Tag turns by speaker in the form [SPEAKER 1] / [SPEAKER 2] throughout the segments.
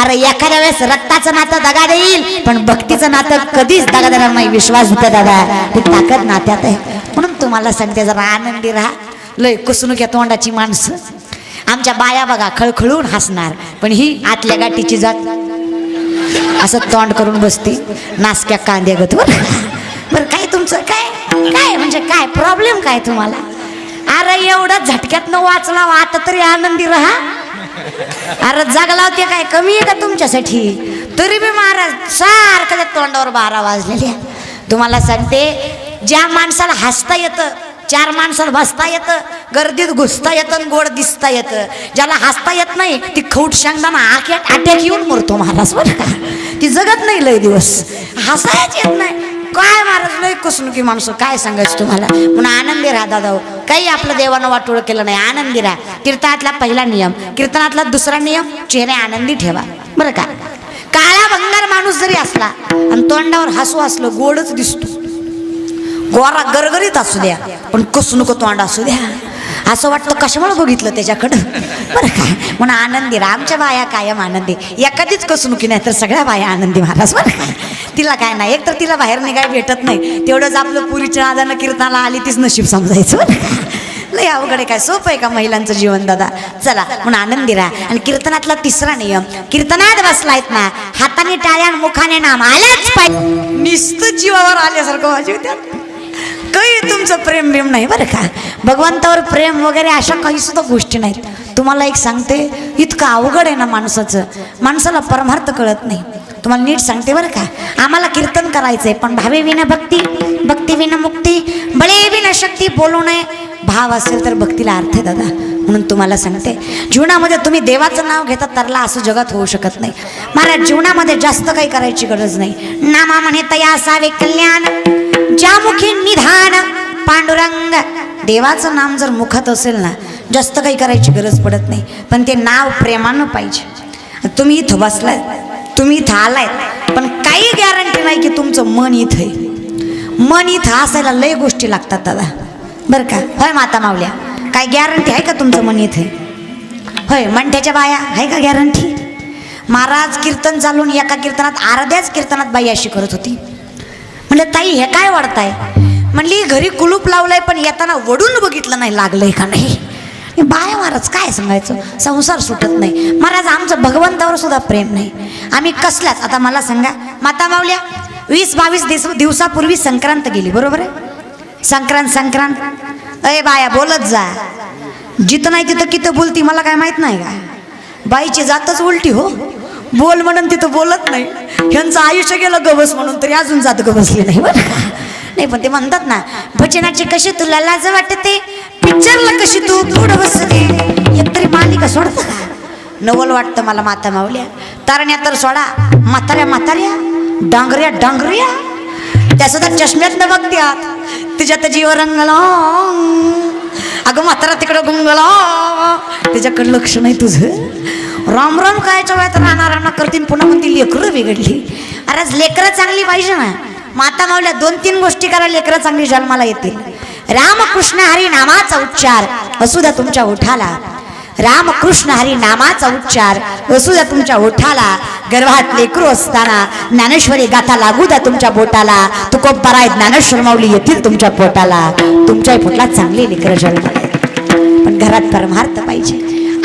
[SPEAKER 1] अरे एखाद्या वेळेस रक्ताचं नातं दगा देईल, पण भक्तीचं नातं कधीच दगा देणार नाही. विश्वास होता दादा, ती ताकद नात्यात आहे. म्हणून तुम्हाला सांगते, जरा आनंदी राहा. लय कुसनुक्या तोंडाची माणसं, आमच्या बाया बघा खळखळून हसणार, पण ही आतल्या गाठीची जात असं तोंड करून बसते नासक्या कांद्यागत. बरं काय तुमचं काय काय म्हणजे काय प्रॉब्लेम काय तुम्हाला? अरे एवढं झटक्यात वाचला, आता तरी आनंदी राहा. अरे जगला ते काय कमी आहे का तुमच्यासाठी? तरी बी महाराज सारखं त्या तोंडावर 12 वाजलेले. तुम्हाला सांगते, ज्या माणसाला हसता येतं, 4 माणसाला बसता येतं, गर्दीत घुसता येतं, गोड दिसता येतं, ज्याला हसता येत नाही ती खौट शेंगदाणा अटॅक येऊन मरतो महाराज. बरं का, ती जगत नाही लय दिवस. हसायच येत नाही काय महाराज, लय कुसनुकी माणसं, काय सांगायचं तुम्हाला. म्हणून आनंदी राहा दादा. काही आपलं देवानं वाटोळ केलं नाही, आनंदी राहा. कीर्तनातला पहिला नियम, कीर्तनातला दुसरा नियम, चेहरे आनंदी ठेवा. बरं का, काळा भंगार माणूस जरी असला आणि तोंडावर हसू असलं, गोडच दिसतो. गोरा गरगरीत असू द्या, पण कुसनुक तोंड असू द्या, असं वाटतं कशामुळे बघितलं त्याच्याकडं. बरं का, म्हणून आनंदी राहा. आमच्या बाया कायम आनंदी, एखादीच कसनुकी नाही तर सगळ्या बाया आनंदी महाराज. बरं का, तिला काय नाही, एक तर तिला बाहेर निघाय भेटत नाही, तेवढंच आपलं पुरीच्या नादानं कीर्तनाला आली तीच नशीब समजायचं. बरं का, लय अवघड आहे. काय सोपं आहे का महिलांचं जीवन दादा? चला, म्हणून आनंदी राहा. आणि कीर्तनातला तिसरा नियम, कीर्तनात बसलायत ना, हाताने टाळ्या मुखाने नाम आल्याच पाहिजे. नुसतं जीवावर आल्यासारखं वाजव त्या, काही तुमचं प्रेम बिम नाही. बरं का, भगवंतावर प्रेम वगैरे अशा काही सुद्धा गोष्टी नाहीत. तुम्हाला एक सांगते, इतकं अवघड आहे ना माणसाचं, माणसाला परमार्थ कळत नाही. तुम्हाला नीट सांगते बरं का, आम्हाला कीर्तन करायचंय, पण भावे विना भक्ती, भक्ती विना मुक्ती, बळे विना शक्ती. बोलू नये, भाव असेल तर भक्तीला अर्थ आहे दादा. म्हणून तुम्हाला सांगते, जीवनामध्ये तुम्ही देवाचं नाव घेता तरला असं जगात होऊ शकत नाही महाराज. जीवनामध्ये जास्त काही करायची गरज नाही. नामा म्हणे तया असावे कल्याण, ज्यामुखी निधान पांडुरंग. देवाचं नाम जर मुखात असेल ना, जास्त काही करायची गरज पडत नाही, पण ते नाव प्रेमानं पाहिजे. तुम्ही इथं बसलाय, तुम्ही इथं आलाय, पण काही गॅरंटी नाही की तुमचं मन इथं आहे. मन इथं असायला लय गोष्टी लागतात दादा. बरं का, होय माता मावल्या, काय गॅरंटी आहे का तुमचं मन इथे? होय मंठ्याच्या बाया आहे का गॅरंटी? महाराज कीर्तन चालून एका कीर्तनात, अर्ध्याच कीर्तनात बाई अशी करत होती. म्हणलं ताई हे काय वाढताय? म्हणली घरी कुलूप लावलंय, पण येताना वडून बघितलं नाही लागलंय का नाही. बाया महाराज काय सांगायचं, संसार सुटत नाही महाराज. आमचं भगवंतावर सुद्धा प्रेम नाही. आम्ही कसल्याच, आता मला सांगा माता मावल्या, 20-22 दिवसापूर्वी संक्रांत गेली, बरोबर आहे? संक्रांत अय बाया बोलत जा, जिथं नाही तिथं किती बोलती मला काय माहित नाही का? बाईची जातच उलटी हो, बोल म्हणून तिथं बोलत नाही. ह्यांचं आयुष्य गेलं गबस म्हणून तरी अजून जात गबसली नाही. बरं नाही, पण ते म्हणतात ना, भजनाची कशी तुला लाज वाटते, पिक्चरला कशी तू पुढं बसते. एकतरी मालिका सोडता का? नवल वाटतं मला माता मावल्या. तारण्या तर सोडा, म्हाताऱ्या डांगऱ्या त्या सुद्धा चष्म्यात न बघत्यात, तिच्यात जीव रंगला. अगं म्हातारा तिकडं गुंगला, त्याच्याकडे लक्ष नाही तुझं. राम राम कायच्या वयात राहणार करतील, पुन्हा म्हणती लेकरं बिघडली. अरे लेकरं चांगली पाहिजे ना माता मावल्या. 2-3 गोष्टी करा, लेकरं चांगली जन्माला येतील. रामकृष्ण हरी नामाचा उच्चार असू द्या तुमच्या ओठाला. रामकृष्ण हरी नामाचा उच्चार असू द्या तुमच्या ओठाला. गर्भात लेकरू असताना ज्ञानेश्वरी गाथा लागू द्या तुमच्या बोटाला. तुकोबाराय ज्ञानेश्वर माऊली येतील तुमच्या पोटाला. तुमच्या पोटाला चांगली लेकरं जन्माला. पण घरात परमार्थ पाहिजे.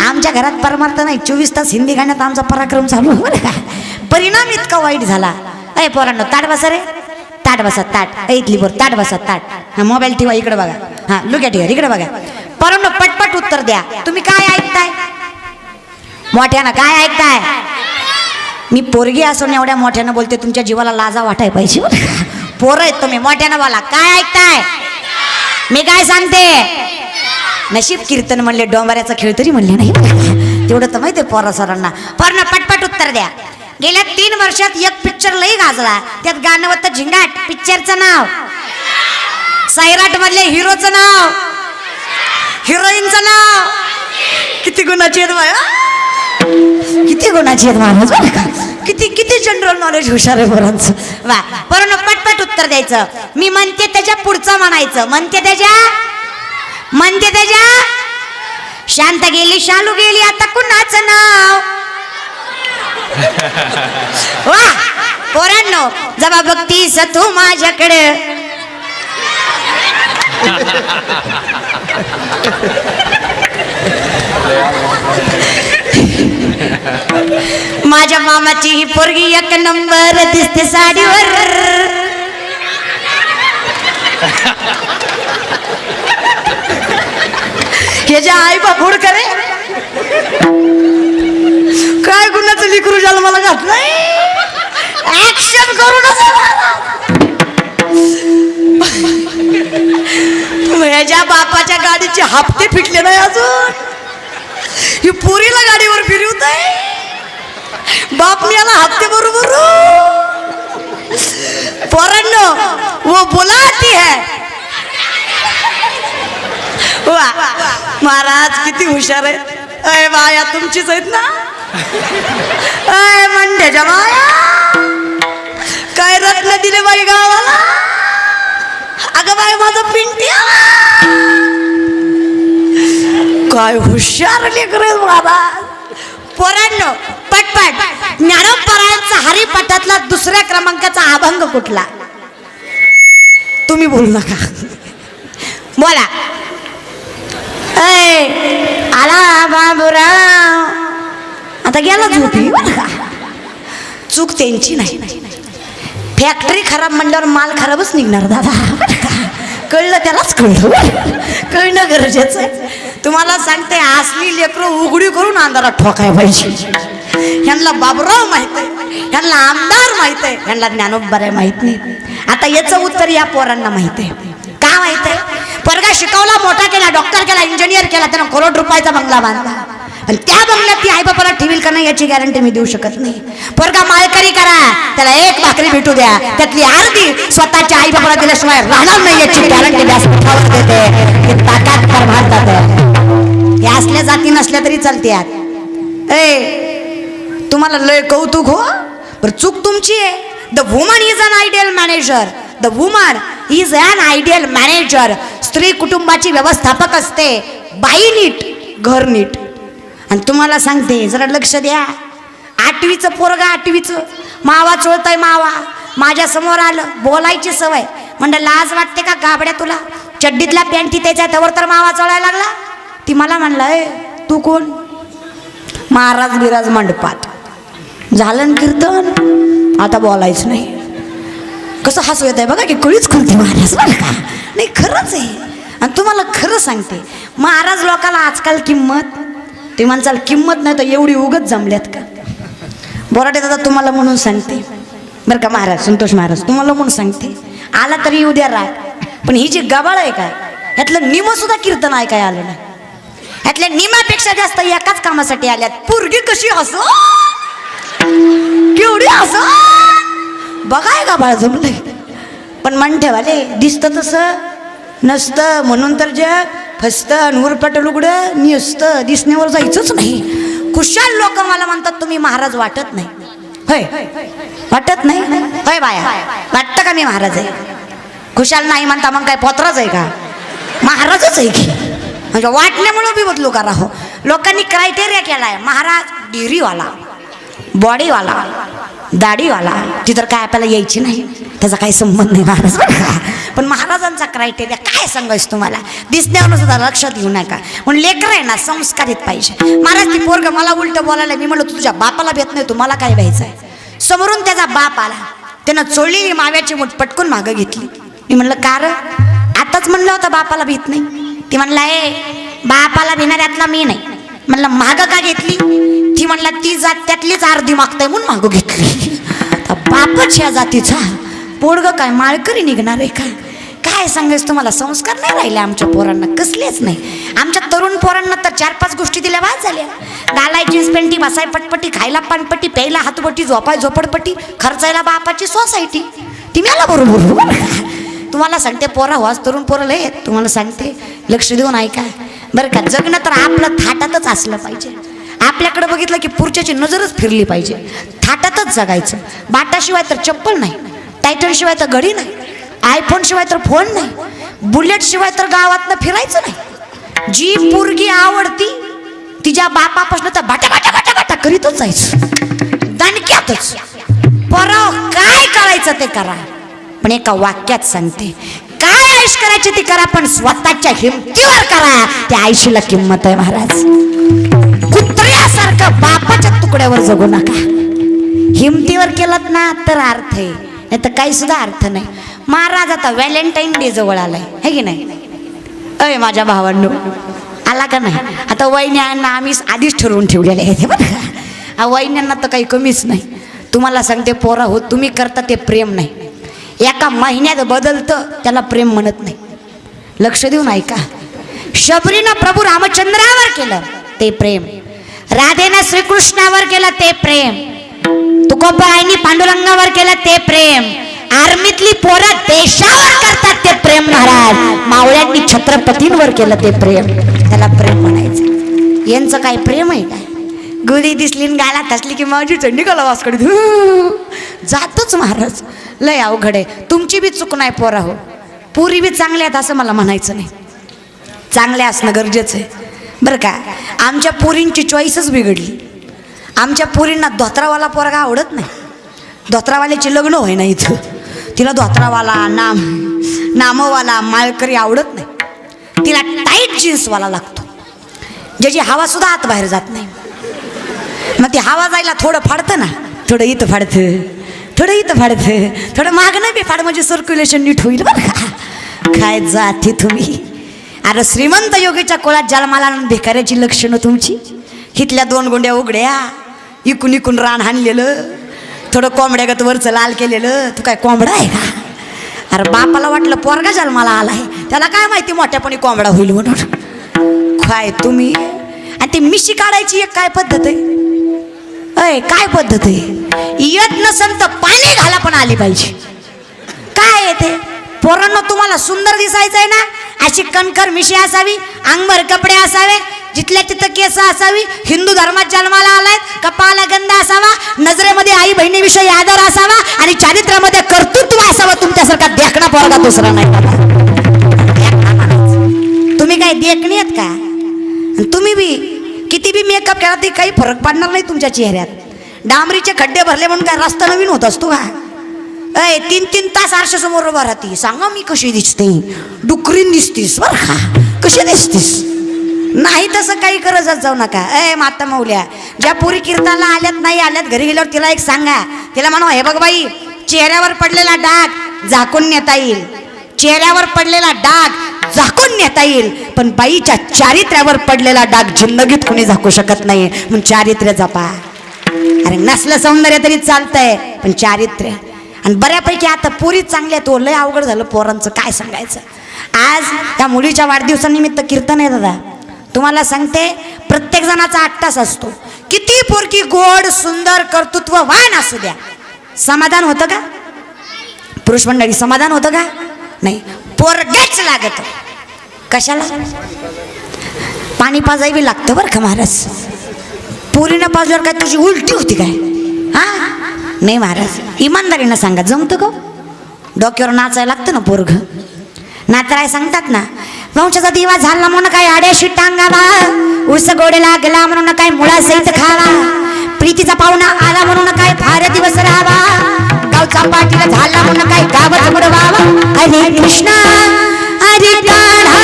[SPEAKER 1] आमच्या घरात परमार्थ नाही. 24 तास हिंदी गाण्यात आमचा पराक्रम चालू. बरं का, परिणाम इतका वाईट झाला. अय पोरांनो, ताट बसा रे, ताट बसा, ताट इथली बोर, ताट बसा, ताट. हा मोबाईल ठेवा इकडे बघा, हा लुक्या ठेवा इकडे बघा. पोरांनो पटपट उत्तर द्या. तुम्ही काय ऐकताय? मोठ्यानं काय ऐकताय? मी पोरगी असून एवढ्या मोठ्यानं बोलते, तुमच्या जीवाला लाजा वाटाय पाहिजे. पोरं आहेत तुम्ही, मोठ्यानं बोला. काय ऐकताय? मी काय सांगते? नशीब कीर्तन म्हणले, डोंबऱ्याचा खेळ तरी म्हणले नाही. तेवढं तर माहिती आहे पोरा सरांना. पोरांनो पटपट उत्तर द्या. गेल्या 3 वर्षात एक पिक्चर लई गाजला, त्यात गाणं होतं झिंगाट. पिक्चरचं नाव, सैराट मधल्या हिरोचं नाव, हिरोईनचं नाव. किती गुणाची आहेत बाया, किती गुणाची आहेत महाराज. बरं का, किती जनरल नॉलेज हुशार आहे पोरांचं. वा पोरांनो पटपट उत्तर द्यायचं. मी म्हणते त्याच्या पुढचं म्हणायचं. म्हणते त्याच्या शांत गेली, शालू गेली, आता कुणाचं नाव? वा पोरांनो, जेव्हा बघतीस तू माझ्याकडे माझ्या मामाची ही पोरगी एक नंबर दिसते साडीवर. हे जे आई बापूड करे काय गुन्ह्याचं लिकरू झालं मला घात नाही. ऍक्शन करू ह्याच्या बापाच्या गाडीचे हप्ते फिटले नाही अजून. ही पुरीला गाडीवर फिरवत आहे. बाप याला हप्ते बरोबर. पोरांनो वो बुलाती है. वा महाराज किती हुशार आहे. अय बाया तुमचीच आहेत ना. अय मंड्याच्या बाया काय रत्न दिले बाई गावाला. अगं बाई माझं पिंट्या काय हुशार लेकर महाराज. पोरांनो पटपट ज्ञानोपरायांचा हरिपाठातला दुसऱ्या क्रमांकाचा अभंग कुठला. तुम्ही बोलू नका, बोला. ऐ आला बाबूराव. आता गेला झोपी. चूक त्यांची नाही. फॅक्टरी खराब म्हणल्यावर माल खराबच निघणार दादा. कळलं त्यालाच कळणं गरजेचं आहे. तुम्हाला सांगते असली लेकरं उघडी करून अंधारात ठोकाय पाहिजे. ह्यांना बाबूराव माहित आहे, ह्यांना आमदार माहित आहे, ह्यांना ज्ञानोबराय माहित नाही. आता याचं उत्तर या पोरांना माहित आहे. का माहित आहे. पोरगा शिकवला, मोठा केला, डॉक्टर केला, इंजिनियर केला, त्यानं करोड रुपयाचा बंगला बांधला. आणि त्या बंगल्यात ती आई बापाला ठेवील का नाही याची गॅरंटी मी देऊ शकत नाही. पोरगा माळकरी करा, त्याला एक भाकरी भेटू द्या, त्यातली अर्धी स्वतःच्या आई बापाला दिल्याशिवाय राहणार नाही याची गॅरंटी व्यासपीठावर देते. हे ताकद कर भारतात. हे असल्या जाती नसल्या तरी चालते. तुम्हाला लय कौतुक हो, पण चूक तुमची आहे. The woman is an ideal manager. The woman is an ideal manager. स्त्री कुटुंबाची व्यवस्थापक असते. बाई नीट, घर नीट. आणि तुम्हाला सांगते जरा लक्ष द्या. 8वीचं पोरगा, 8वीचं मावा चोळताय. मावा माझ्या समोर आलं, बोलायची सवय. म्हणजे लाज वाटते का गाबड्या तुला. चड्डीतल्या पॅन्टी त्याच्या त्यावर तर मावा चोळायला लागला. ती मला म्हणला ए तू कोण. महाराज बिराज मंडपात झालं कीर्तन, आता बोलायचं नाही. कसं हसू येत आहे बघा की कळीच खुलते महाराज बरं का. नाही खरंच आहे. आणि तुम्हाला खरं सांगते महाराज लोकाला आजकाल किंमत. ते म्हणचाल किंमत नाही तर एवढी उगत जमल्यात का. बोराटे दादा तुम्हाला म्हणून सांगते बरं का महाराज, संतोष महाराज तुम्हाला म्हणून सांगते. आला तरी येऊ द्या राग. पण ही जी गबाळ आहे काय ह्यातलं निम सुद्धा कीर्तन ऐकाय आलं नाही. ह्यातल्या निमापेक्षा जास्त एकाच कामासाठी आल्यात. पोरगी कशी हसो, केवढी हसो बघाय गबाळ जमलंय. पण मन ठेवाले दिसतं तसं नसतं. म्हणून तर जग फसतं. उरपट लुगडं निसतं. दिसण्यावर जायचंच नाही. खुशाल लोक मला म्हणतात तुम्ही महाराज वाटत नाही. होय वाटत नाही. होय बाया वाटतं का मी महाराज आहे. खुशाल नाही म्हणता मग काय पोत्राच आहे का. महाराजच आहे की. म्हणजे वाटण्यामुळे बी बदलू करा. हो लोकांनी क्रायटेरिया केलाय. महाराज डिरीवाला, बॉडीवाला, दाढीवाला. ती तर काय आपल्याला यायची नाही, त्याचा काही संबंध नाही महाराज. पण महाराजांचा क्रायटेरिया काय सांगायचं तुम्हाला. दिसण्यावर सुद्धा लक्षात घेऊ नका. म्हणून लेकर आहे ना संस्कारित पाहिजे. महाराज ती पोरग मला उलट बोलायला. मी म्हणलं तुझ्या बापाला भेट नाही, तुम्हाला काय व्हायचं आहे. समोरून त्याचा बाप आला. त्यानं चोळलेली माव्याची मूठ पटकून मागं घेतली. मी म्हणलं का र. आताच म्हणलं होतं बापाला भीत नाही. ती म्हणला ए बापाला भिणाऱ्यातला मी नाही. म्हणलं मागं का घेतली. ती म्हणला ती जात त्यातलीच अर्धी मागताय म्हणून मागं घेतली. बापच ह्या जातीचा पोरग काय माळकरी निघणार आहे का. काय सांगायचं तुम्हाला. संस्कार नाही राहिले आमच्या पोरांना, कसलेच नाही. आमच्या तरुण पोरांना तर 4-5 गोष्टी दिल्या बाद झाल्या. घालाय जीन्स पेंटी, बसाय पटपटी, खायला पानपट्टी, प्यायला हातपट्टी, झोपाय झोपडपट्टी, खर्चायला बापाची सोसायटी. ती मला बरोबर. तुम्हाला सांगते पोरा वाज तरुण पोरं लय तुम्हाला सांगते लक्ष देऊन ऐका बरं का. जगणं तर आपलं थाटातच असलं पाहिजे. आपल्याकडे बघितलं की पुढच्याची नजरच फिरली पाहिजे. थाटातच जगायचं. बाटाशिवाय तर चप्पल नाही, टायटन शिवाय तर घडी नाही, आयफोन शिवाय तर फोन नाही, बुलेट शिवाय तर गावातनं फिरायचं नाही. जी पोरगी आवडती तिच्या बापापासून तर बाटा बाटा बाटा बाटा करीतच जायचं. दान वाक्यातच. पोराव काय करायचं ते करा, पण एका वाक्यात सांगते, काय आयुष करायची ती करा, पण स्वतःच्या हिमतीवर करा. त्या आयुष्याला किंमत आहे महाराज. कुत्र्यासारखं बापाच्या तुकड्यावर जगू नका. हिमतीवर केलं ना तर अर्थ आहे, नाही तर काही सुद्धा अर्थ नाही. महाराज आता व्हॅलेंटाईन डे जवळ आलाय, है की नाही? अय माझ्या भावांनो, आला का नाही? आता वैन्यांना आम्ही आधीच ठरवून ठेवलेले आहे बरं का. वैन्यांना तर काही कमीच नाही. तुम्हाला सांगते पोरा हो, तुम्ही करता ते प्रेम नाही. एका महिन्यात बदलतं त्याला प्रेम म्हणत नाही. लक्ष देऊन ऐका. शबरीनं प्रभू रामचंद्रावर केलं ते प्रेम, राधेनं श्रीकृष्णावर केलं ते प्रेम, तुकोबाईंनी पांडुरंगावर केलं ते प्रेम, आर्मीतली पोरं देशावर करतात ते प्रेम महाराज. मावळ्यांनी छत्रपतींवर केलं ते प्रेम, त्याला प्रेम म्हणायचं. यांचं काय प्रेम आहे काय? गुढी दिसली गालात असली की माझी चंडी कला वासकडे जातोच महाराज. लय अवघड आहे. तुमची बी चूक नाही पोरा हो, पुरी बी चांगल्या आहेत असं मला म्हणायचं नाही. चांगल्या असणं गरजेचं आहे बरं का. आमच्या पुरींची चॉईसच बिघडली. आमच्या पुरींना धोत्रावाला पोरगा आवडत नाही. धोत्रावाल्याची लग्न होय ना इथं. तिला धोत्रावाला नामवाला माळकरी आवडत नाही. तिला टाईट जीन्सवाला लागतो, ज्याची हवा सुद्धा आत बाहेर जात नाही. मग ती हवा जायला थोडं फाडतं ना, थोडं इथं फाडतं, थोडं इथं फाडतं, थोडं मागणं बी फाड, म्हणजे सर्क्युलेशन नीट होईल बरं का. काय जाती तुम्ही. अरे श्रीमंत योगीच्या कोळात जन्माला भिकाऱ्याची लक्षणं तुमची. हिथल्या 2 गुंड्या उघड्या, इकून इकून रान हाणलेलं, थोडं कोंबड्यागत वरचं लाल केलेलं. तू काय कोंबडा आहे का? अरे बापाला वाटलं पोरगा जन्माला आलाय, त्याला काय माहिती मोठ्यापणी कोंबडा होईल म्हणून. काय तुम्ही. आणि ती मिशी काढायची एक काय पद्धत आहे? अय काय पद्धत आहे? येत नसन तर पाणी घाला पण आली पाहिजे. काय आहे ते? पोरांना तुम्हाला सुंदर दिसायचं आहे ना, अशी कणकर मिशी असावी, अंगभर कपडे असावे, जिथल्या तिथं केस असावी, हिंदू धर्मात जन्माला आलाय, कपाळाला गंध असावा, नजरेमध्ये आई बहिणीविषयी आदर असावा, आणि चारित्र्यामध्ये कर्तृत्व असावं. तुमच्यासारखा देखणा पोरगा दुसरा नाही. तुम्ही काय देखणी आहेत का? तुम्ही बी किती बी मेकअप केला तरी काही फरक पडणार नाही तुमच्या चेहऱ्यात. डांबरीचे खड्डे भरले म्हणून काय रस्ता नवीन होत असतो का? 3-3 तास आरशासमोर उभा राहती. सांगा मी कशी दिसते? डुकरीन दिसतीस बरं का. कशी दिसतीस? नाही तसं काही करतच जाऊ नका. माता मौल्या, ज्या पुरी कीर्तनाला आल्यात नाही आल्यात, घरी गेल्यावर तिला एक सांगा. तिला म्हणा, हे बघ बाई, चेहऱ्यावर पडलेला डाग झाकून नेता येईल, चेहऱ्यावर पडलेला डाग झाकून नेता येईल, पण बाईच्या चारित्र्यावर पडलेला डाग जिंदगीत कोणी झाकू शकत नाही. म्हणून चारित्र्य जपा. अरे नसलं सौंदर्य तरी चालतंय, पण चारित्र्य. आणि बऱ्यापैकी आता पोरी चांगल्या, तो लय अवघड झालं पोरांचं, काय सांगायचं. आज त्या मुलीच्या वाढदिवसानिमित्त कीर्तन आहे दादा. तुम्हाला सांगते, प्रत्येक जणाचा 8 तास असतो. किती पोरकी गोड सुंदर कर्तृत्ववान असू द्या, समाधान होतं का? पुरुष मंडळी समाधान होतं का? नाही. पोरगेच लागत. कशाला? पाणी पाजावी लागतं बरं का महाराज. पुरीनं पाजल्यावर काय तुझी उलटी होती काय? हा नाही महाराज, इमानदारीनं सांगा, जमतं का? डोक्यावर नाचायला लागतं ना पोरग. नाचराय सांगतात ना, वंशाचा दिवा झाला म्हणून काय आड्याशी टांगावा, उस गोडे लागला म्हणून काय मुळा सहित खावा, प्रीतीचा पाहुणा आला म्हणून काय फार दिवस राहावा, गावचा पाटील झाला म्हणून काय गावच बुडवावा. हरे कृष्णा हरे राधा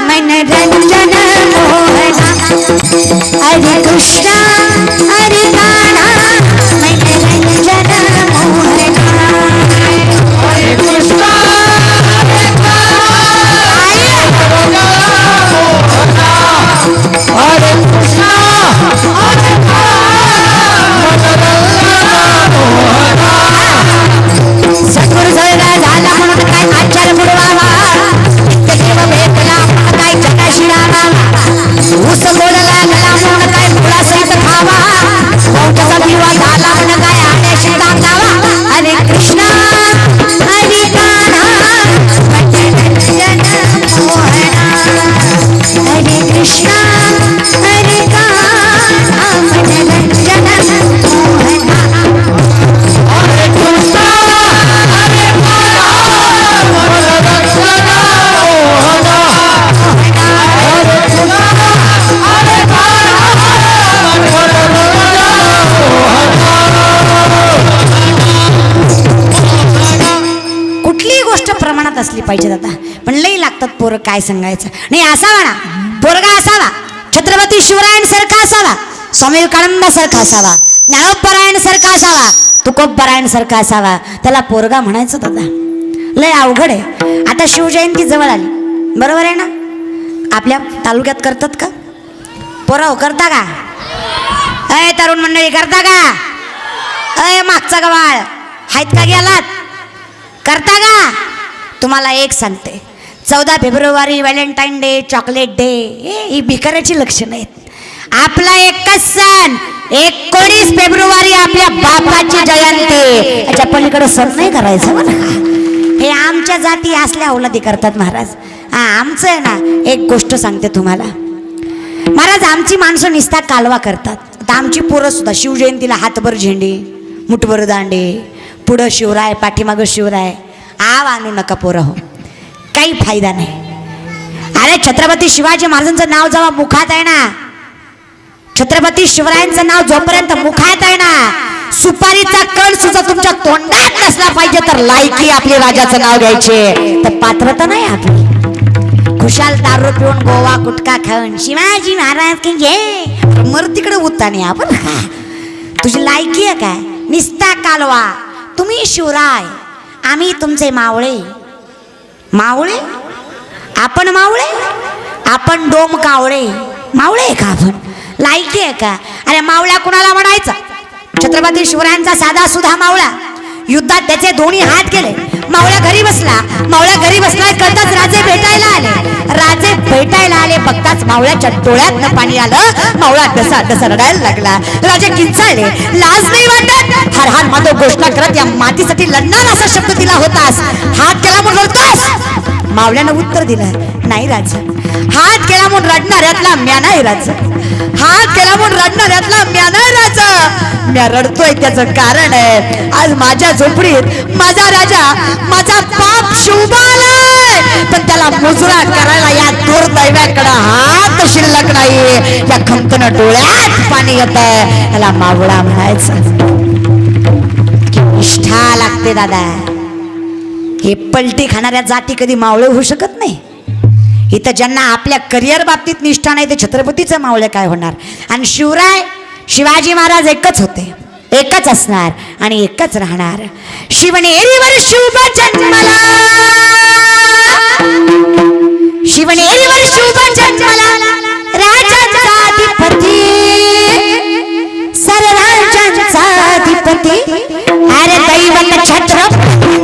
[SPEAKER 1] मनोरंजन मोहना, हरे कृष्णा हरे राधा मनोरंजन मोहना, हरे कृष्णा हरे कृष्णा हरे सद्गुरु झाला म्हणून काय आचार बुडवावा, पाहिजे आता, पण लई लागतात पोरं, काय सांगायचं. नाही असावा ना पोरगा, असावा छत्रपती शिवरायांसारखा असावा, स्वामी विवेकानंदासारखा असावा, ज्ञानोबरायांसारखा असावा, तुकोबरायांसारखा असावा, त्याला पोरगा म्हणायचं दादा. लय अवघड आहे. आता शिवजयंती जवळ आली, बरोबर आहे ना? आपल्या तालुक्यात करतात का पोरं? करता का? अय तरुण मंडळी करता का? अय मागचा गवाळ आहेत का गेलात? करता का? तुम्हाला एक सांगते, 14 फेब्रुवारी व्हॅलेंटाईन डे, चॉकलेट डे, ही भिकाऱ्याची लक्षणं आहेत. आपला एकच सण 19 फेब्रुवारी आपल्या बापाची जयंती, याच्या पलीकडे सण नाही करायचं बरं का. हे आमच्या जाती असल्या औलादी करतात महाराज. हा आमचं आहे ना, एक गोष्ट सांगते तुम्हाला महाराज, आमची माणसं निस्ता कालवा करतात. आता आमची पोरं सुद्धा शिवजयंतीला हातभर झेंडी, मुठभर दांडे, पुढं शिवराय, पाठीमागं शिवराय. आव आणू नका पोरं हो, काही फायदा नाही. अरे छत्रपती शिवाजी महाराजांचं नाव जेव्हा मुखात आहे ना, छत्रपती शिवरायांचं नाव जोपर्यंत मुखात आहे ना, सुपारीचा कण सुद्धा तुमच्या तोंडात नसला पाहिजे तर लायकी आपली राजाचं नाव घ्यायचे, तर पात्रता नाही आपली. खुशाल दारू पिऊन गोवा गुटखा खाऊन शिवाजी महाराज की घे मर तिकडे उत्ताने आपण. तुझी लायकी आहे काय? निस्ता कालवा. तुम्ही शिवराय, आम्ही तुमचे मावळे. मावळे? आपण मावळे? आपण डोम कावळे. मावळे आहे का आपण? लायकी आहे का? अरे मावळा कुणाला म्हणायचा? छत्रपती शिवरायांचा साधा सुधा मावळा, युद्धात त्याचे दोन्ही हात गेले. मावळा घरी बसला, मावळा घरी बसला करताच राजे भेटायला आले. राजे भेटायला आले बघताच मावळ्याच्या डोळ्यात पाणी आलं. मावळा डसा डसा रडायला लागला. राजे किंचाळले, लाज नाही वाटत? हर हर माधव घोषणा करत या मातीसाठी लढणार असा शब्द दिला होतास, हात केला म्हणून रडतोस? मावळ्यानं उत्तर दिलं, नाही राजा, हात केला म्हणून रडणाऱ्यातला म्या नाही राजा, हात केला म्हणून रडणाऱ्यातला म्या नाही राजा. म्या रडतोय त्याचं कारण आहे, आज माझ्या झोपडीत माझा राजा, माझा बाप शिवबालाय, पण त्याला मुजरा करायला या दुर्दैवाकडे हात शिल्लक नाही. या खंतन डोळ्यात पाणी येत आहे. त्याला मावळा म्हणायचं. निष्ठा लागते दादा. हे पलटी खाणाऱ्या जाती कधी मावळे होऊ शकत नाही. इथं ज्यांना आपल्या करिअर बाबतीत निष्ठा नाही ते छत्रपतीचं मावळे काय होणार? आणि शिवराय, शिवाजी महाराज एकच होते, एकच असणार आणि एकच राहणार. शिवनेरीवर शुभ जन्मला, शिवनेरीवर शुभ जन्मला, राजांचा अधिपती, सरराजांचा अधिपती. अरे दैवत छत्रपती,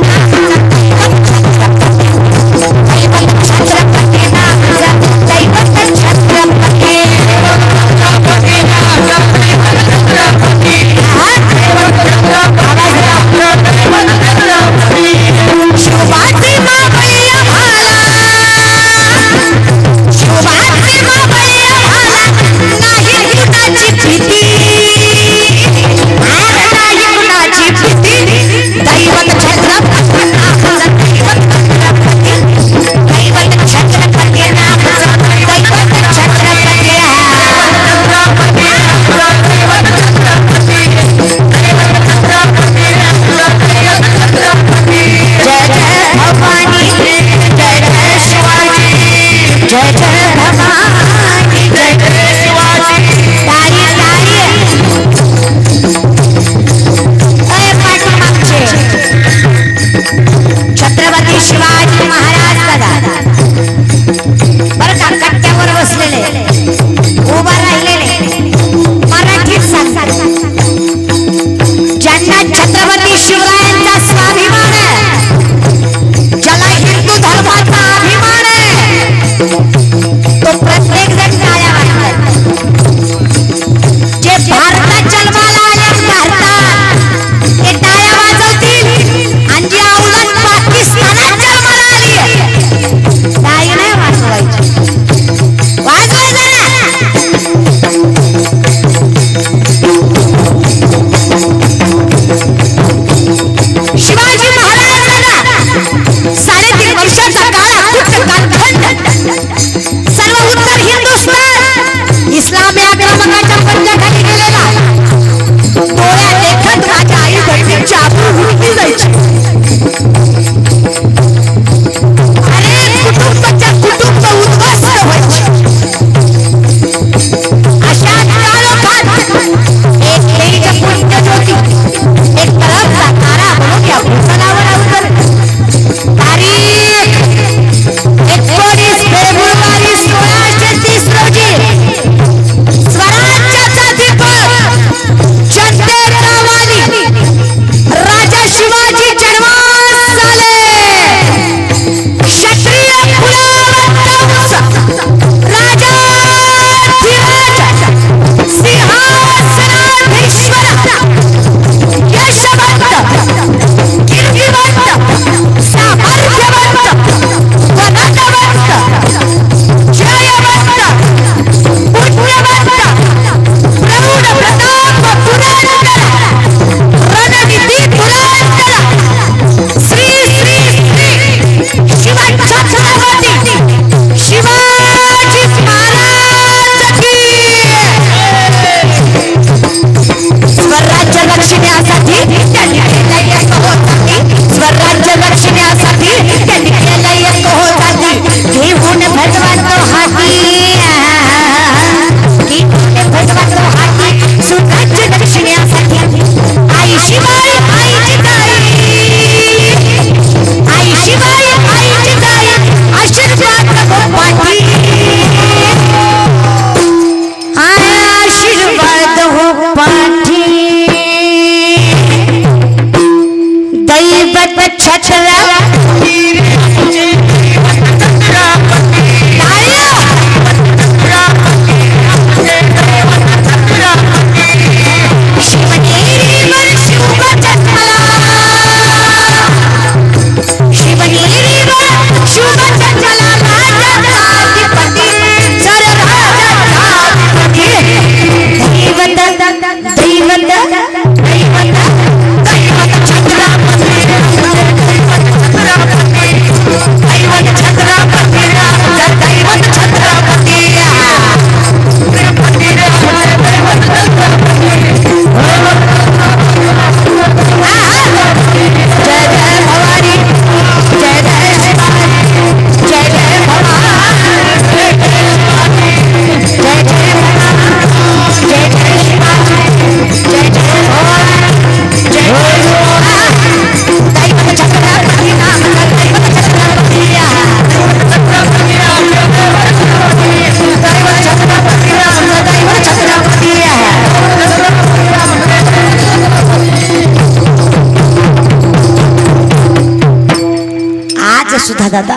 [SPEAKER 1] सुद्धा दादा,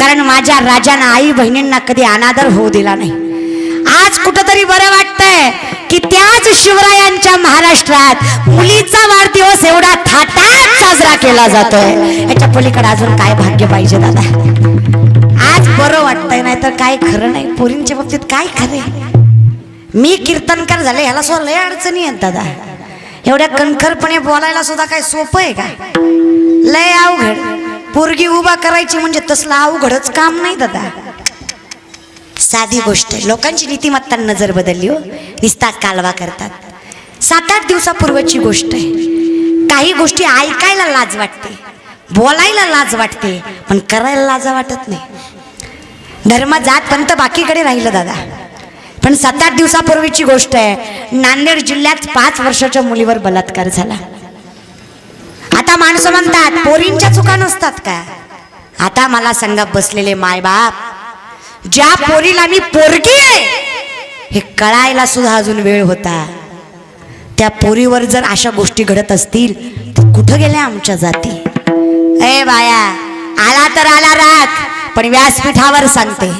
[SPEAKER 1] कारण माझ्या राजानं आई बहिणींना कधी अनादर होऊ दिला नाही. आज कुठंतरी बरं वाटतंय की त्याच शिवरायांच्या महाराष्ट्रात मुलीचा वाढदिवस एवढा थाटात साजरा केला जातोय. याच्या पलीकडे अजून काय भाग्य पाहिजे दादा. आज बरं वाटतंय, नाही तर काय खरं नाही. पोरींच्या बाबतीत काय खरे. मी कीर्तनकार झाले ह्याला सुद्धा लय अडचणी आहेत दादा. एवढ्या कणखरपणे बोलायला सुद्धा काय सोपं आहे का? लय अवघड. पोरगी उभा करायची म्हणजे तसलं अवघडच काम नाही दादा. साधी गोष्ट आहे. लोकांची नीतिमत्ता नजर बदलली हो. निस्ता कालवा करतात. 7-8 दिवसापूर्वीची गोष्ट आहे. काही गोष्टी ऐकायला लाज वाटते, बोलायला लाज वाटते, पण करायला लाज वाटत नाही. धर्म जात पंत बाकीकडे राहिलं दादा. पण 7-8 दिवसापूर्वीची गोष्ट आहे. नांदेड जिल्ह्यात 5 वर्षाच्या मुलीवर बलात्कार झाला. आता माणसं म्हणतात पोरींच्या चुका नसतात का? आता मला सांगा बसलेले मायबाप, ज्या पोरीला मी पोरगी आहे हे कळायला सुद्धा अजून वेळ होता, त्या पोरीवर जर अशा गोष्टी घडत असतील तर कुठं गेल्या आमच्या जाती? ए बाया, आला तर आला राग, पण व्यासपीठावर सांगते,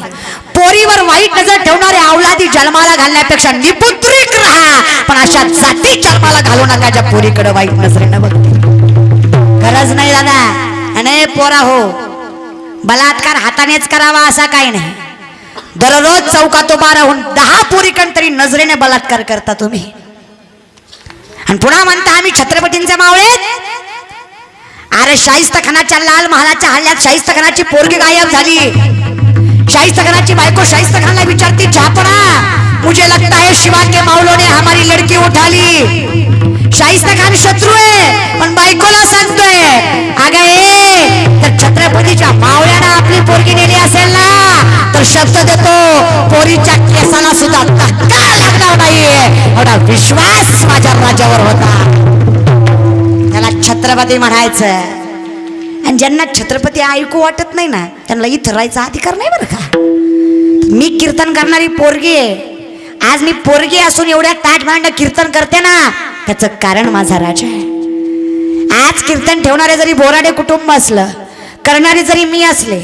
[SPEAKER 1] पोरीवर वाईट नजर ठेवणारे अवलादी जन्माला घालण्यापेक्षा निपुत्रिक राहा, पण अशा जाती जन्माला घालू नका ज्या पोरीकडे वाईट नजरेनं बघते. गरज नाही दादा. आणि पोरा हो, बलात्कार हातानेच करावा असा काही नाही. दररोज चौकात उभा राहून 10 पोरीकडे तरी नजरेने बलात्कार करता तुम्ही. आणि पुन्हा म्हणता आम्ही छत्रपतींचे मावळेत. अरे शाहिस्तेखानाच्या लाल महालाच्या हल्ल्यात शाहिस्तेखानाची पोरगी गायब झाली. शाहिस्तेखानाची बायको शाहिस्तेखानला विचारती, झापडा मुझे लगता है शिवा के मावलों ने हमारी लड़की उठा ली. शाहिस्तेखान शत्रू आहे, पण बायकोला सांगतोय, अगं ए, तर छत्रपतीच्या मावळ्यानं आपली पोरगी नेली असेल ना, तर शब्द देतो पोरीच्या केसाला सुद्धा धक्का लागणार नाही. एवढा विश्वास माझ्या राजावर होता. त्याला छत्रपती म्हणायचं. आणि ज्यांना छत्रपती ऐकू वाटत नाही ना, त्यांना इथं राहायचा अधिकार नाही बरं का. मी कीर्तन करणारी पोरगी आहे. आज मी पोरगी असून एवढ्या ताटमांड कीर्तन करते ना, त्याचं कारण माझा राजा आहे. आज कीर्तन ठेवणारे जरी बोराडे कुटुंब असलं, करणारे जरी मी असले,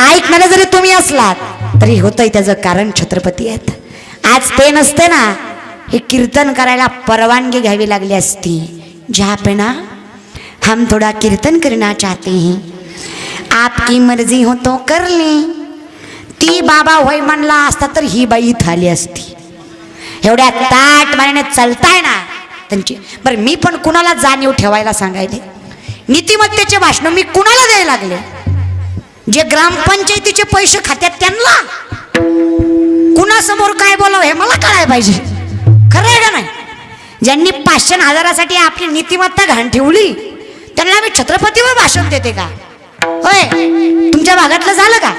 [SPEAKER 1] ऐकणारे जरी तुम्ही असलात, तरी होतंय त्याचं कारण छत्रपती आहेत. आज ते नसते ना, हे कीर्तन करायला परवानगी घ्यावी लागली असती. जहाँ पे ना हम थोड़ा कीर्तन करना चाहते हैं, आपकी मर्जी हो तो कर ली. ती बाबा होय म्हणला असता तर ही बाई इथं आली असती. एवढ्या ताट माने चालताय ना त्यांची. बरं, मी पण कुणाला जाणीव ठेवायला सांगायले? नीतिमत्तेचे भाषण मी कुणाला द्यायला लागले? जे ग्रामपंचायतीचे पैसे खात्यात त्यांना. कुणासमोर काय बोलावं हे मला कळायला पाहिजे. खरं आहे का नाही? ज्यांनी 500-1000साठी आपली नीतिमत्ता घाण ठेवली, त्यांना मी छत्रपतीवर भाषण देते का? होय, तुमच्या भागातलं झालं का?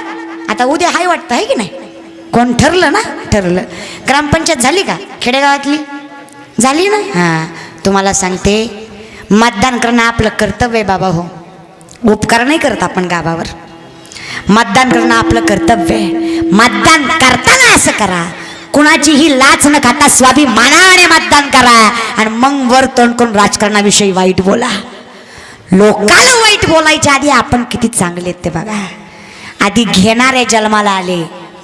[SPEAKER 1] आता उद्या हाय वाटतं आहे की नाही? कोण ठरलं ना? ठरलं. ग्रामपंचायत झाली का खेडेगावातली? झाली ना? हां, तुम्हाला सांगते, मतदान करणं आपलं कर्तव्य आहे बाबा हो. उपकार नाही करत आपण गावावर. मतदान करणं आपलं कर्तव्य आहे. मतदान करताना असं करा, कुणाचीही लाच न खाता स्वाभिमानाने मतदान करा, आणि मग वर तोंड करून राजकारणाविषयी वाईट बोला. लोकाला वाईट बोलायच्या आधी आपण किती चांगले ते बघा. आधी घेणारे जन्माला आले,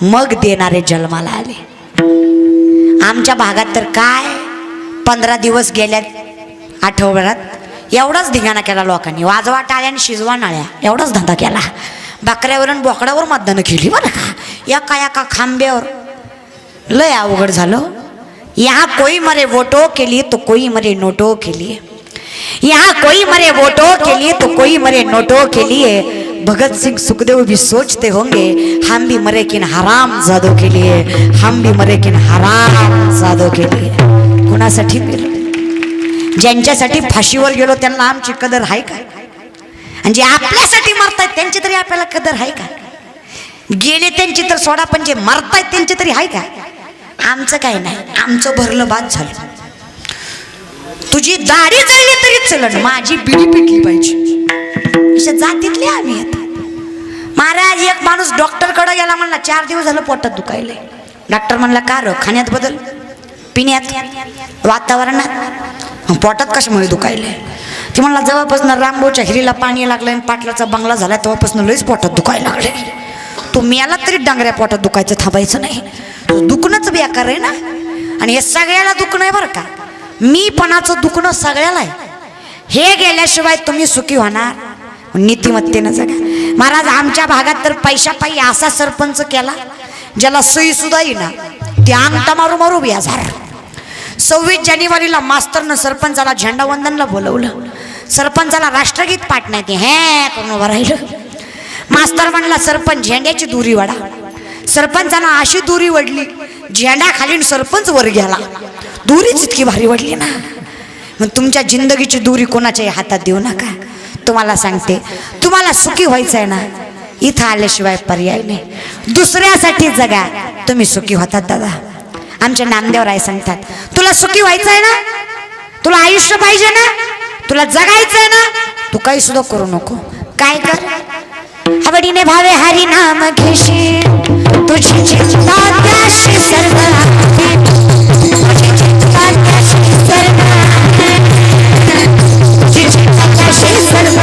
[SPEAKER 1] मग देणारे जन्माला आले. आमच्या भागात तर काय 15 दिवस गेल्यात आठवड्यात एवढाच धिंगाणा केला लोकांनी. वाजवा टाळ्या आणि शिजवा नाळ्या एवढाच धंदा केला. बकऱ्यावरून बोकडावर मतदान केली बरं का, एका खांब्यावर. लय अवघड झालं. यहाँ कोई मरे वोटो के लिए तो कोई मरे नोटो के लिए. यहाँ कोई मरे वोटो के लिए तो कोई मरे नोटो के लिए. भगत सिंह सुखदेव भी सोचते होंगे हम भी मरे किन हराम जादो के लिए, हम भी मरे किन हराम जादो के लिए. कुणासाठी गेलो? ज्यांच्यासाठी फाशीवर गेलो त्यांना आमची कदर आहे का? आणि जे आपल्यासाठी मरतायत त्यांची तरी आपल्याला कदर आहे का? गेले त्यांची तर सोडा, पण जे मरतायत त्यांची तरी आहे का? आमचं काय नाही, आमचं भरलं बाद झालं. तुझी दाढी जळली तरी चलन, माझी बिडी पिटली पाहिजे. जातीतले आम्ही आता. महाराज एक माणूस डॉक्टरकडे गेला, म्हणला 4 दिवस झालं पोटात दुखायलंय. डॉक्टर म्हणला का र? खाण्यात बदल, पिण्यात, वातावरणात, पोटात कशामुळे दुखायलंय? ती म्हणला जेव्हापासून रामभाऊच्या हिरीला पाणी लागलं आणि पाटलाचा बंगला झाला तेव्हापासून लईच पोटात दुखायला लागले. तो मेला तरी डांगऱ्या पोटात दुखायचं थांबायचं नाही. दुखणंच बेकार आहे ना. आणि हे सगळ्याला दुखणं आहे बरं का. मीपणाचं दुखणं सगळ्याला आहे. हे गेल्याशिवाय तुम्ही सुखी होणार. नीतिमत्तेनं जगा. महाराज आमच्या भागात तर पैशापायी असा सरपंच केला ज्याला सही सुद्धा येईना, ते अंगठा मारू मारू बेजार. 26 जानेवारीला मास्तरनं सरपंचाला झेंडावंदनला बोलवलं. सरपंचाला राष्ट्रगीत पाठ नाही ते हे करून उभं राहिलं. मास्तर म्हणला सरपंच झेंड्याची दुरी वाढा. सरपंचाला अशी दुरी वडली, झेंडा खालीन सरपंच वर गेला. दुरीच इतकी भारी वडली ना. मग तुमच्या जिंदगीची दुरी कोणाच्याही हातात देऊ नका. तुम्हाला सांगते, तुम्हाला सुखी व्हायचं आहे ना, इथं आल्याशिवाय पर्याय नाही. दुसऱ्यासाठी जगा, तुम्ही सुखी होतात दादा. आमच्या नामदेवराय सांगतात, तुला सुखी व्हायचं आहे ना, तुला आयुष्य पाहिजे ना, तुला जगायचं आहे ना, तू काही सुद्धा करू नको. काय कर? आवडीने भावे हरी नाम घेशी, तुझी चिंता त्याशी सर्व, तुझी चिंता त्याशी सर्व, तुझी चिंता त्याशी सर्व.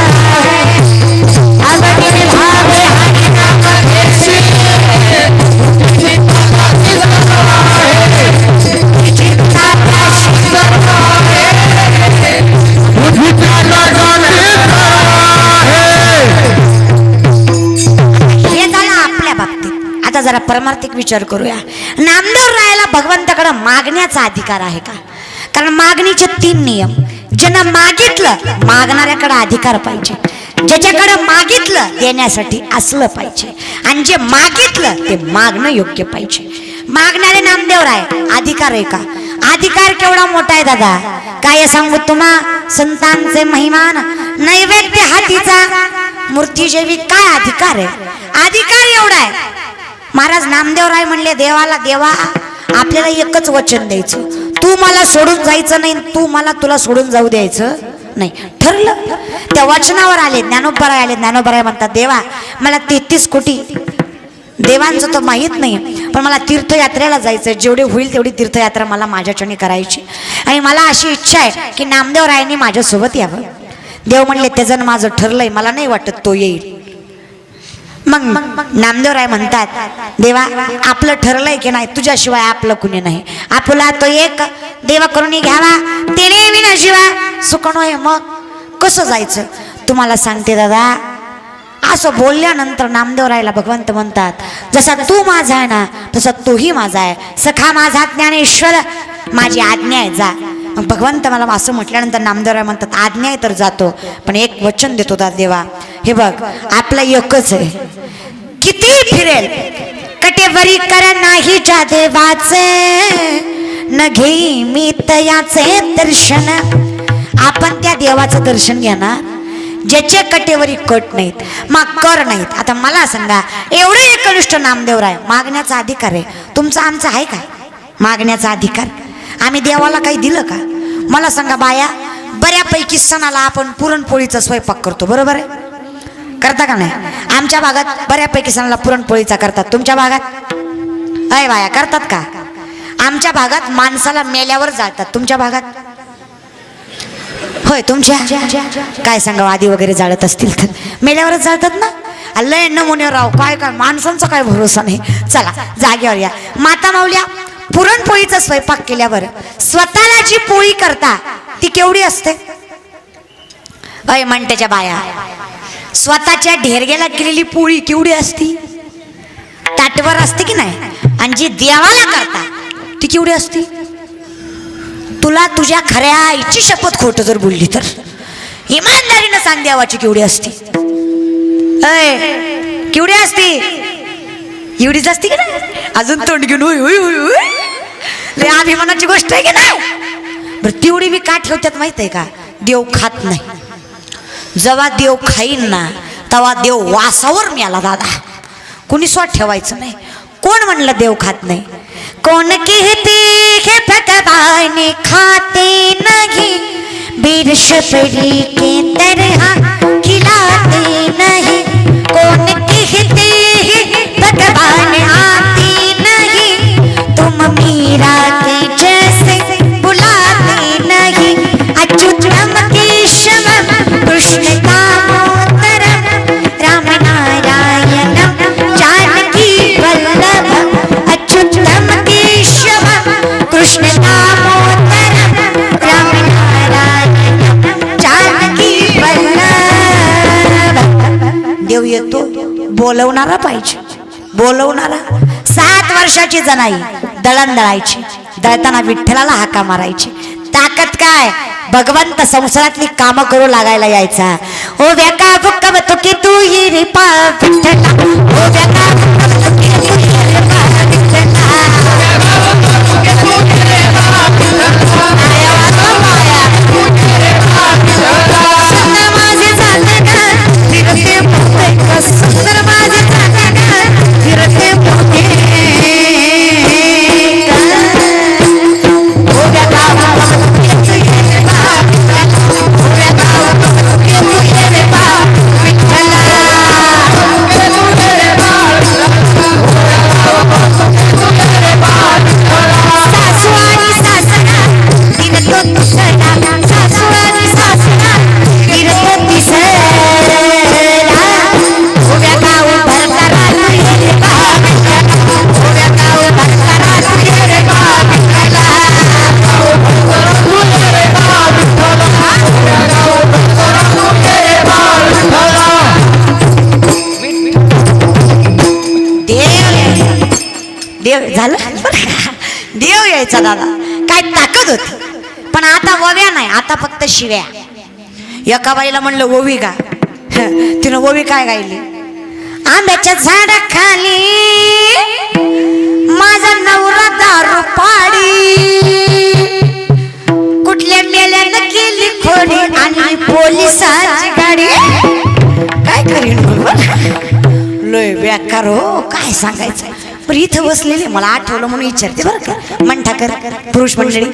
[SPEAKER 1] आवडीने भावे हरी नाम घेशी, तुझी चिंता त्याशी सर्व. आता जरा परमार्थिक विचार करूया. नामदेवरायाला भगवंताकडे मागण्याचा अधिकार आहे का? कारण मागणीचे 3 नियम. ज्यानं मागितलं, मागणाऱ्याकडे अधिकार पाहिजे. ज्याच्याकडे मागितलं देण्यासाठी असलं पाहिजे. आणि जे मागितलं ते मागणं योग्य पाहिजे. मागणारे नामदेवराय अधिकार आहे का? अधिकार केवढा मोठा आहे दादा, काय सांगू तुम्हा. संतांचे महिमान नैवेद्य हातीचा, मूर्ती जेवी काय अधिकार आहे? अधिकार एवढा आहे. महाराज नामदेवराय म्हणले देवाला, देवा आपल्याला एकच वचन द्यायचं, तू मला सोडून जायचं नाही, तू मला तुला सोडून जाऊ द्यायचं नाही. ठरलं. त्या वचनावर आले ज्ञानोबराय आले. ज्ञानोबराय म्हणतात, देवा मला 33 कोटी देवांचं तर माहीत नाही, पण मला तीर्थयात्रेला जायचं. जेवढे होईल तेवढी तीर्थयात्रा मला माझ्याच्याने करायची. आणि मला अशी इच्छा आहे की नामदेवरायांनी माझ्यासोबत यावं. देव म्हणले त्याचं माझं ठरलंय, मला नाही वाटत तो येईल. मग नामदेवराय म्हणतात, देवा आपलं ठरलंय की नाही, तुझ्याशिवाय आपलं कुणी नाही. आपला तो एक देवा करून घ्यावा, तेने विना जीवा सुखनो आहे. मग कसं जायचं? तुम्हाला सांगते दादा. असं बोलल्यानंतर नामदेवरायला भगवंत म्हणतात, जसा तू माझा आहे ना, तसा तोही माझा आहे. सखा माझा ज्ञानेश्वर, माझी आज्ञा आहे जा. मग भगवंत मला असं म्हटल्यानंतर नामदेवराय म्हणतात, आज्ञा आहे तर जातो, पण एक वचन देतो दा देवा, हे बघ आपला एकच आहे, किती फिरेल कटेवरी कर नाही जा देवाचे, न घेई मी तयाचे दर्शन. आपण त्या देवाचं दर्शन घेणार ज्याच्या कटेवरी कट नाहीत, मग कर नाहीत. आता मला सांगा, एवढे एकनिष्ठ नामदेवराय, मागण्याचा अधिकार आहे. तुमचा आमचा आहे काय मागण्याचा अधिकार? आम्ही देवाला काही दिलं का? मला सांगा बाया, बऱ्यापैकी सणाला आपण पुरणपोळीचा स्वयंपाक करतो, बरोबर आहे? करता का नाही? आमच्या भागात बऱ्यापैकी सणाला पुरणपोळीचा करतात. तुमच्या भागात अय बाया करतात का? आमच्या भागात माणसाला मेल्यावर जातात. तुमच्या भागात होय तुमच्या काय सांगा आधी वगैरे जाळत असतील तर मेल्यावरच जाळतात ना. लय नमुने राव काय काय माणसांचा काय भरोसा नाही. चला जागेवर या. माता माऊल्या पुरणपोळीचा स्वयंपाक केल्यावर स्वतःला जी पोळी करता ती केवढी असते? अय म्हणतेच्या बाया, स्वतःच्या ढेरग्याला केलेली पोळी केवढी असती? ताटवर असते की नाही? आणि जी देवाला करता ती केवढी असती? तुला तुझ्या खऱ्या आईची शपथ खोटं जर बोलली तर इमानदारीनं सांग देवाची केवढी असती? अय केवढी असती? एवढीच असती की नाही? अजून तोंड घेऊन होय होय होय होय लय अभिमानाची गोष्ट आहे की नाही? बरं तेवढी बी का ठेवतात माहित आहे का? देव खात नाही. जेव्हा देव खाईन ना तेव्हा देव वासावर मिळाला दादा. कुणी स्वाद ठेवायचं नाही. कोण म्हणलं देव खात नाही? कौन कहते है भगवान खाते नहीं, बिरश परी के तरह खिलाते नहीं. कौन कहते है भगवान आते नहीं, तुम मीरा के जैसे बुलाते नहीं. अच्युतम केशवम कृष्ण दामोदरम राम नारायणम जानकी वल्लभम. अच्युतम केशवम कृष्ण दामोदरम राम नारायणम जानकी वल्लभम. देव येतो बोलवणारा पाहिजे. बोलवणारा. 7 वर्षाची जनाई दळण दळायची. दळताना विठ्ठलाला हाका मारायची. ताकद काय? भगवंत संसारातली कामं करू लागायला यायचा. ओ व्याका भुक्कम तुकी तू ही रे पा विठ्ठला. ओ व्याका भुक्कम तुकी तू ही रे पा विठ्ठला. सुंदर माझे झाले ग फिरते पोते. सुंदर माझे झाले ग फिरते पोते. देव झालं. देव यायचा दादा. काय ताकद होती. पण आता वव्या नाही. आता फक्त शिव्या. एका बाईला म्हणलं ओवी गा. तिनं ओवी काय गायली? आंब्याच्या झाडाखाली माझा नवरा दारू पाडी, कुठल्या मेल्यानं केली खोडी आणि पोलिसांची गाडी. काय करीन लय बेकार हो. काय सांगायचं. पण इथं बसलेले मला आठवलं म्हणून विचारते बरं का. म्हणठाकर पुरुष मंडळी,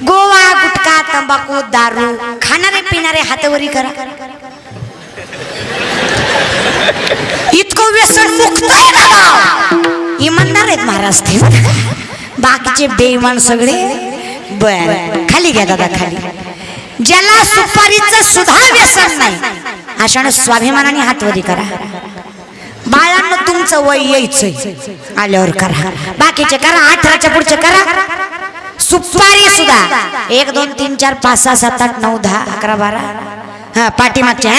[SPEAKER 1] गोवा गुटखा तंबाखू दारू खाणारे पिणारे हातवरी करा. इतकं व्यसन मुक्त आहे ना. इमानदार आहेत महाराज ते. बाकीचे बेईमान सगळे. बर खाली घ्या दादा खाली. ज्याला सुपारीचं सुद्धा व्यसन नाही अशानं स्वाभिमानाने हातवरी करा. बाळांना तुमचं वय यायचंय आल्यावर करा. बाकीचे करा. 18च्या पुढचे करा. सुपारी सुद्धा 1 2 3 4 5 6 7 8 9 10 11 12 हा पाठीमागचे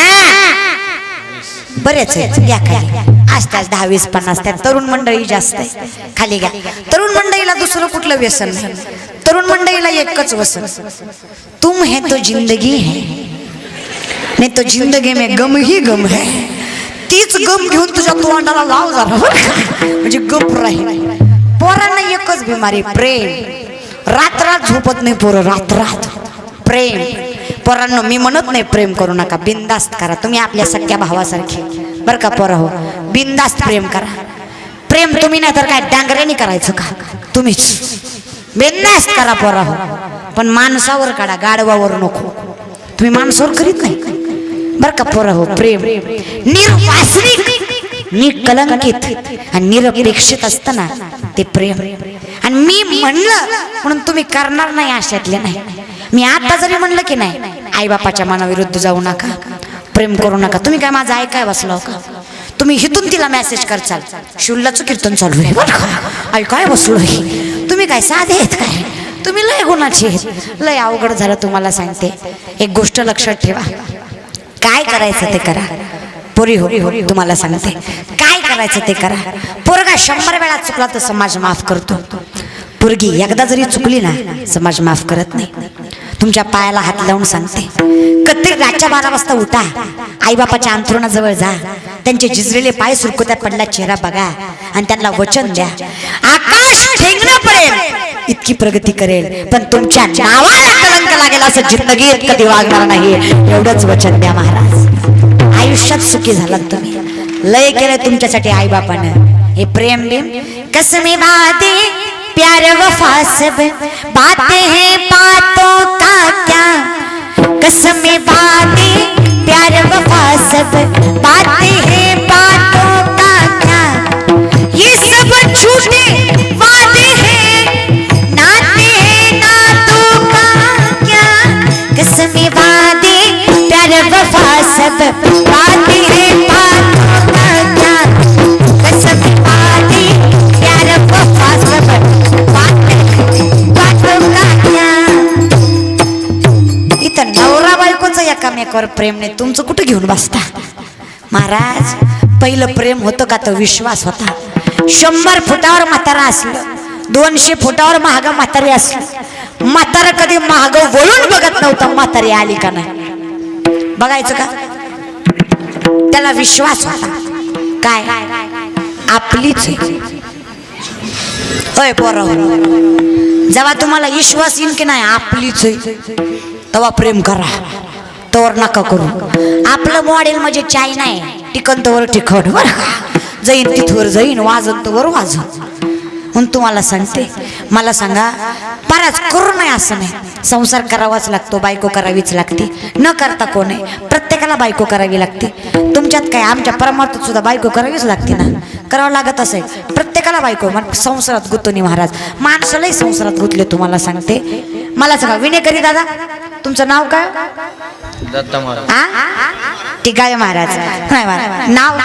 [SPEAKER 1] बरेच घ्या खाली. असतात 10 20 50. त्या तरुण मंडळी जास्त आहे. खाली घ्या. तरुण मंडळीला दुसरं कुठलं व्यसन नाही. तरुण मंडळीला एकच व्यसन. तुम है तो जिंदगी है, नहीं तो जिंदगी में गम ही गम है. तीच गम घेऊन तुझ्या तोंडाला लाव जरा म्हणजे गप राहील. पोरांना एकच बिमारी प्रेम. रात्रात झोपत नाही पोरं. रात्रात प्रेम. पोरांनो मी म्हणत नाही प्रेम करू नका. बिनधास्त करा. तुम्ही आपल्या सख्या भावासारखे बरं का पोरं हो. बिनधास्त प्रेम करा. प्रेम तुम्ही नाही तर काय डांगऱ्याने करायचं का? तुम्हीच बिनधास्त करा पोरं हो. पण माणसावर काढा. गाढवावर नको. तुम्ही माणसावर करीत नाही बरं का पोरं हो. प्रेम निर्वासनिक निकलंकित आणि निरपेक्षित असतं ना ते प्रेम. आणि मी म्हणलं म्हणून तुम्ही करणार नाही अशातले नाही. मी आता जरी म्हणलं की नाही आईबापाच्या मनाविरुद्ध जाऊ नका, प्रेम करू नका. तुम्ही काय माझं ऐकाय बसलो का? तुम्ही हिथून तिला मेसेज करचाल, शुल्लाचं कीर्तन चालू आहे बरं का, ऐकाय बसलो आहे. तुम्ही काय साधे आहेत काय? तुम्ही लय गुणाची आहेत. लय अवघड झालं. तुम्हाला सांगते एक गोष्ट लक्षात ठेवा, काय करायचं ते करा. पोरी हो, तुम्हाला सांगते काय करायचं ते करा. पोरगा 100 वेळा चुकला तर समाज माफ करतो. पोरगी एकदा जरी चुकली ना, समाज माफ करत नाही. तुमच्या पायाला हात लावून सांगते, कधी रातच्या 12 वाजता उठा, आईबापाच्या अंथरुणाजवळ जा, त्यांचे झिजलेले पाय सुरकुत्या पडला चेहरा बघा आणि त्यांना वचन द्या, आकाश ठेंगणं पडेल इतकी प्रगती करेल, पण तुमच्या नावाला कलंक लागेल असं जिंदगीत कधी वागणार नाही. एवढंच वचन द्या महाराज. आयुष्यात सुखी झालात तुम्ही. लय केलं तुमच्यासाठी आईबापानं. हे प्रेम बिम कसमे बाते प्यार वफा सब बातें हैं बातों का क्या, कसमे बातें प्यार वफा सब बातें हैं बातों का क्या, ये सब झूठे वादे हैं नाते हैं नातों का क्या, कसमे बातें प्यार वफा सब बातें हैं बातों का क्या, कसमे बातें प्यार वफा सब इथं नवरा बायकोचं एकामेकावर प्रेम नाही, तुमचं कुठं घेऊन बसता महाराज. पहिलं प्रेम होतं का? तर विश्वास होता. 100 फुटावर म्हातारा असलं, 200 फुटावर महाग म्हातारी असलं, म्हातारा कधी महाग वळून बघत नव्हतं म्हातारी आली का नाही बघायचं का. त्याला विश्वास होता काय आपलीच होय. पोरं जेव्हा तुम्हाला विश्वास येईल की नाही आपलीच तेव्हा प्रेम करा, तोवर नका करू. आपलं मॉडेल म्हणजे चायना आहे, टिकन तोवर टिकट बरं का, जाईन तिथवर जाईन, वाजन तोवर वाजन. म्हणून तुम्हाला सांगते, मला सांगा बराच करू नये असं नाही. संसार करावाच लागतो, बायको करावीच लागते, न करता कोण आहे. प्रत्येकाला बायको करावी लागते. तुमच्यात काय आमच्या परमार्थात सुद्धा बायको करावीच लागते ना, करावं लागत असेल प्रत्येकाला बायको. मग संसारात गुतवणी महाराज, माणसालाही संसारात गुतले. तुम्हाला सांगते, मला सांगा विनेकरी दादा तुमचं नाव काय?
[SPEAKER 2] दत्ता महाराज.
[SPEAKER 1] ठीक आहे महाराज. नाही महाराज नाव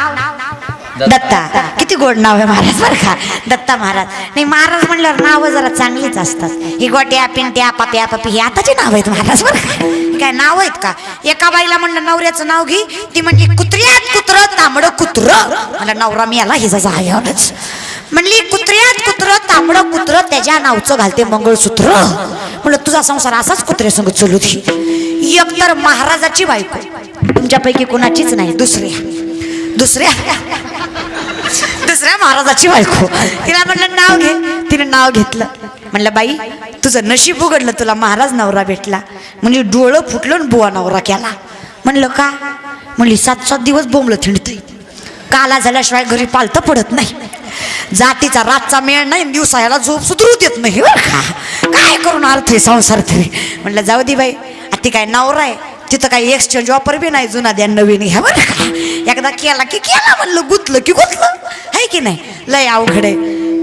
[SPEAKER 1] दत्ता. किती गोड नाव आहे महाराज बरं का, दत्ता महाराज. नाही महाराज म्हणल्यावर नाव जरा चांगलीच असतात. ही गोट्या पिंट्या पाप्या पपी हे आताचे नाव आहेत महाराज बरं का. काय नाव आहेत का? एका बाईला म्हणलं नवऱ्याचं नाव घे, ती म्हणली कुत्र्यात कुत्र तांबडं कुत्र. म्हणलं नवरा मी आला हिचा जायच. म्हणली कुत्र्यात कुत्र तांबडं कुत्र, त्याच्या नावचं घालते मंगळसूत्र. म्हणलं तुझा संसार असाच कुत्र्या संग चलू दे. एकतर महाराजाची बायको तुमच्यापैकी कोणाचीच नाही, दुसऱ्या महाराजाची बायको. तिला म्हणलं नाव घे, तिने नाव घेतलं. म्हणलं बाई तुझं नशीब उघडलं, तुला महाराज नवरा भेटला. म्हणजे डोळं फुटलं बुवा नवरा केला. म्हणलं का? म्हणली 7-7 दिवस बोंबलं थिंडतंय, काला झाल्याशिवाय घरी पालतं पडत नाही, जातीचा रातचा मेळ नाही, दिवसा याला झोप सुधरू देत नाही बरं का. काय करून अर्थ संसार तरी. म्हणलं जाऊ दे बाई, ती काय नवरा आहे, तिथं काही एक्सचेंज ऑफर बी नाही, जुना द्या नवीन घ्या बरं का. एकदा केला की केला, म्हणलं गुतलं की गुतलं आहे की नाही. लय अवघड आहे.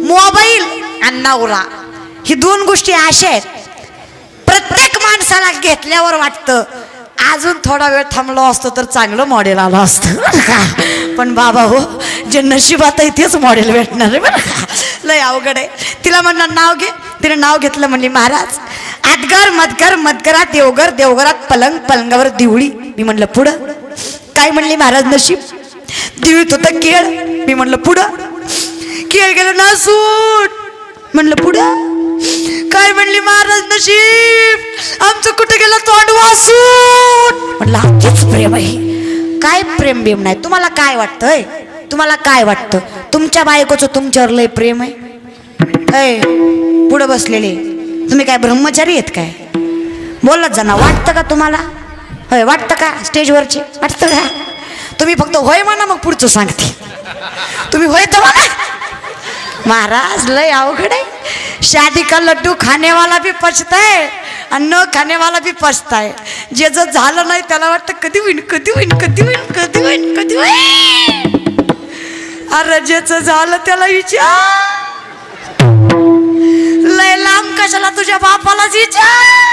[SPEAKER 1] मोबाईल आणि नवरा ही 2 गोष्टी अशा आहेत, प्रत्येक माणसाला घेतल्यावर वाटतं अजून थोडा वेळ थांबलो असतो तर चांगलं मॉडेल आलं असतं का. पण बाबा हो, जे नशिबात आहे तेच मॉडेल भेटणार आहे बरं का. लय अवघड आहे. तिला म्हणलं नाव घे, तिने नाव घेतलं. म्हणली महाराज आदगर मदगर मदगरात देवगर, देवघरात पलंग, पलंगावर दिवळी. मी म्हणलं पुढं काय? म्हणली महाराज नशीब. दिवळीत होतं केळ. मी म्हणलं पुढं. केळ गेलं नासूट. म्हणलं पुढं काय? म्हणली महाराज नशीब आमचं कुठं गेलं तोंड वासूट. म्हणलं आमचीच प्रेम आहे. काय प्रेम बिम नाही. तुम्हाला काय वाटतंय? तुम्हाला काय वाटतं? तुमच्या बायकोचं तुमच्यावर लय प्रेम आहे. पुढं बसलेले तुम्ही काय ब्रह्मचारी आहेत काय? बोलत जा ना. वाटतं का तुम्हाला? होय वाटतं का? स्टेजवरचे वाटतं का? तुम्ही फक्त होय म्हणा, मग पुढचं सांगते. तुम्ही होय तर म्हणा. महाराज लय अवघड आहे. शादी का लड्डू खाने वाला भी पछताय आणि न खाने वाला भी पछताय. जे जर झालं नाही त्याला वाटतं कधी होईन कधी होईन कधी होईन कधी होईन कधी होईन. अरे ज्याचं झालं त्याला विचार. लय लांब कशाला तुझ्या बापालाच विचार.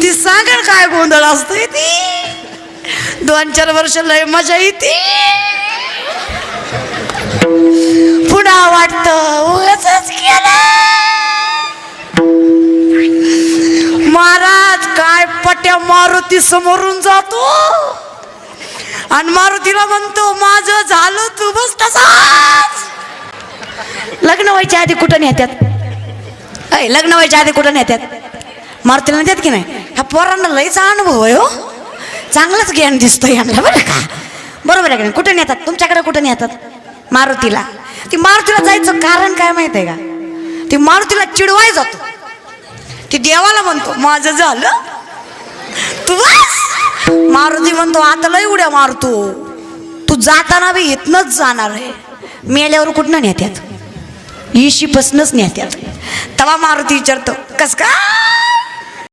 [SPEAKER 1] ती सांगेल काय गोंधळ असतोय ती 2-4 वर्ष लय मजा येते पुन्हा वाटत उगाचच केलं महाराज काय पट्या मारुती समोरून जातो आणि मारुतीला म्हणतो माझं झालं तू बस तसाच लग्न व्हायच्या आधी कुठं नेत्यात लग्न व्हायच्या आधी कुठं नेत्यात मारुतीला नेत्यात की नाही ह्या पोरांना लयचा अनुभव आहे हो चांगलंच ज्ञान दिसतं यांना बरं का बरोबर आहे का नाही कुठं नेतात तुमच्याकडे कुठं नेतात मारुतीला ती मारुतीला जायचं कारण काय माहित आहे का ती मारुतीला चिडवाय जातो ती देवाला म्हणतो माझं झालं तू बस मारुती म्हणतो आता लय उड्या मारतो तू जाताना बी इथनच जाणार आहे मेल्यावर कुठनं नेत्यात इशी पसनच नेत्यात तवा मारुती विचारतो कस का